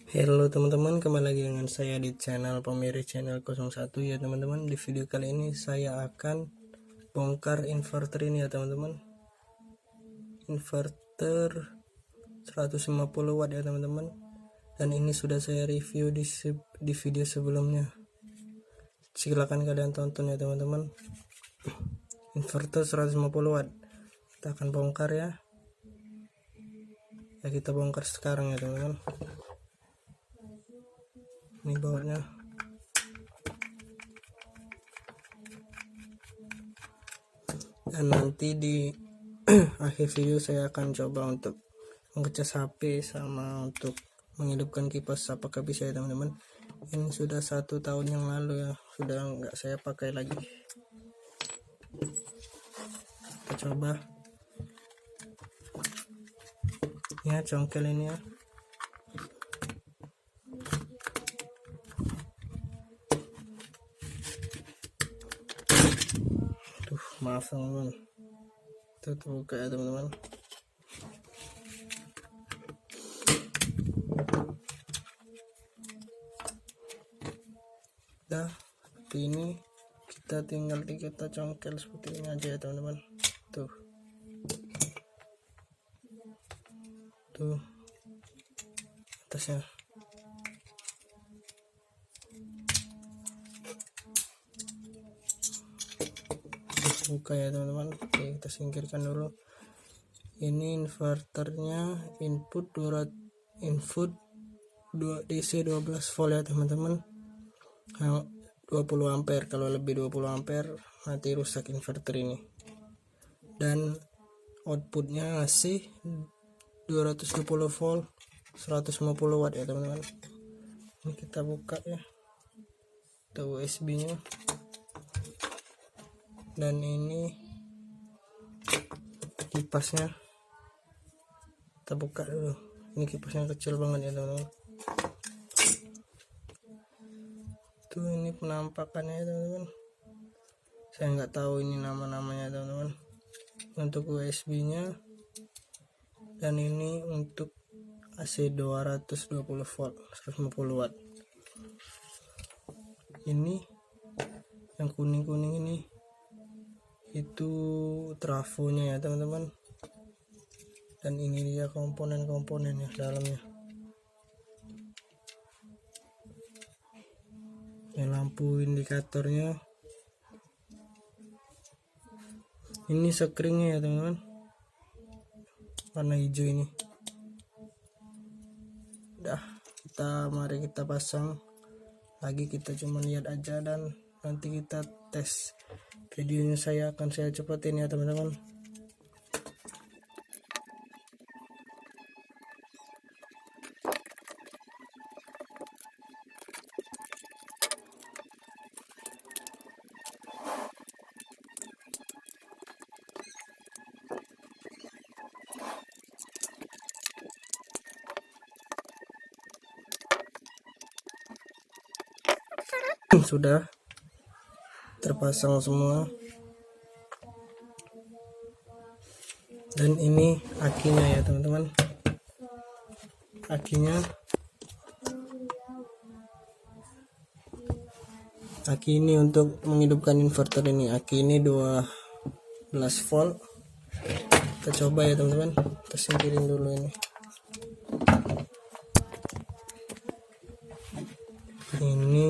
Halo teman-teman, kembali lagi dengan saya di channel Pemiri Channel 01 ya teman-teman. Di video kali ini saya akan bongkar inverter ini ya teman-teman. Inverter 150 watt ya teman-teman. Dan ini sudah saya review di video sebelumnya. Silakan kalian tonton ya teman-teman. Inverter 150 watt. Kita akan bongkar ya. Ya kita bongkar sekarang ya teman-teman. Ini bautnya. Dan nanti di akhir video saya akan coba untuk mengecas HP sama untuk menghidupkan kipas, apakah bisa ya teman-teman. Ini sudah 1 tahun yang lalu ya, sudah nggak saya pakai lagi. Kita coba ya, congkel ini ya. Maaf teman-teman, itu terbuka ya teman-teman. Dah seperti ini, kita tinggal kita congkel seperti ini aja ya teman-teman. Tuh atasnya. Buka ya teman-teman. Oke, kita singkirkan dulu. Ini inverternya input DC 12 volt ya teman-teman. 20 ampere, kalau lebih 20 ampere nanti rusak inverter ini. Dan outputnya AC 220 volt 150 watt ya teman-teman. Ini kita buka ya, itu USB nya. Dan ini kipasnya, kita buka dulu. Ini kipasnya kecil banget ya teman-teman. Tuh ini penampakannya ya teman-teman. Saya nggak tahu ini nama-namanya teman-teman. Untuk USB nya. Dan ini untuk AC 220 volt 150 watt. Ini yang kuning-kuning ini itu trafonya ya teman-teman. Dan ini dia komponen-komponennya dalamnya. Yang lampu indikatornya. Ini sekringnya ya teman-teman, warna hijau ini. Udah, mari kita pasang lagi. Kita cuma lihat aja dan nanti kita tes. Videonya akan saya cepetin ya teman-teman. Sudah terpasang semua. Dan ini akinya ya teman-teman. Aki ini untuk menghidupkan inverter ini. Aki ini 12 volt. Kita coba ya teman-teman. Kita singkirin dulu ini. Ini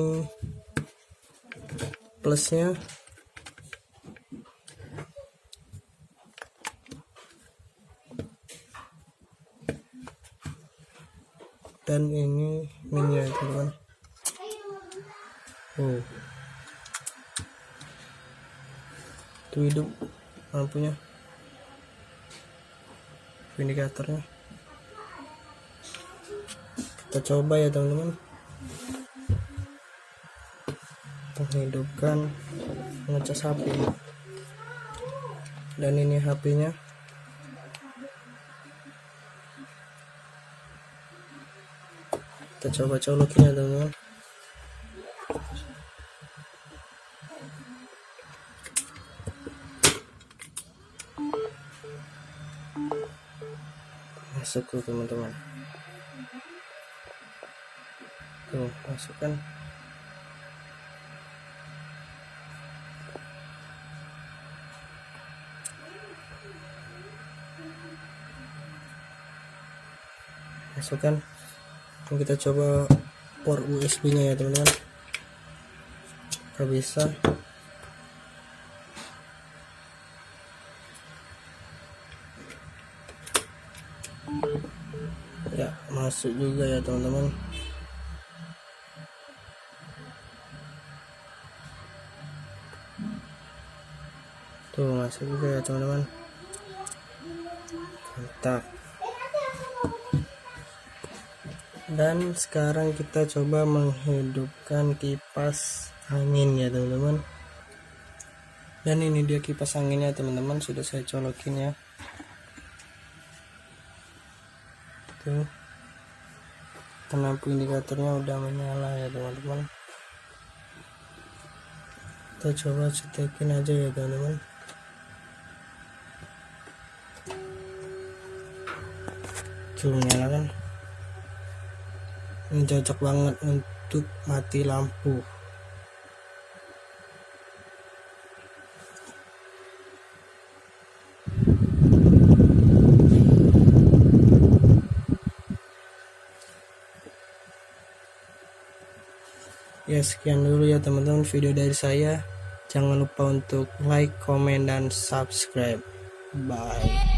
plusnya. Dan ini minnya teman-teman. Itu hidup lampunya, indikatornya. Kita coba ya teman-teman, menghidupkan, ngecas HP. Dan ini HP-nya. Kita coba colokin ya teman-teman. Masuk tuh teman-teman. Tuh, masukkan. Masukkan. Dan kita coba port USB nya ya teman-teman. Gak bisa. Ya, masuk juga ya teman-teman. Tuh, masuk juga ya teman-teman. Mantap. Dan sekarang kita coba menghidupkan kipas angin ya teman-teman. Dan ini dia kipas anginnya teman-teman, sudah saya colokin ya. Tuh, lampu indikatornya udah menyala ya teman-teman. Kita coba cetekin aja ya teman-teman. Tuh, menyala kan. Ini cocok banget untuk mati lampu. Ya, sekian dulu ya teman-teman video dari saya. Jangan lupa untuk like, komen, dan subscribe. Bye.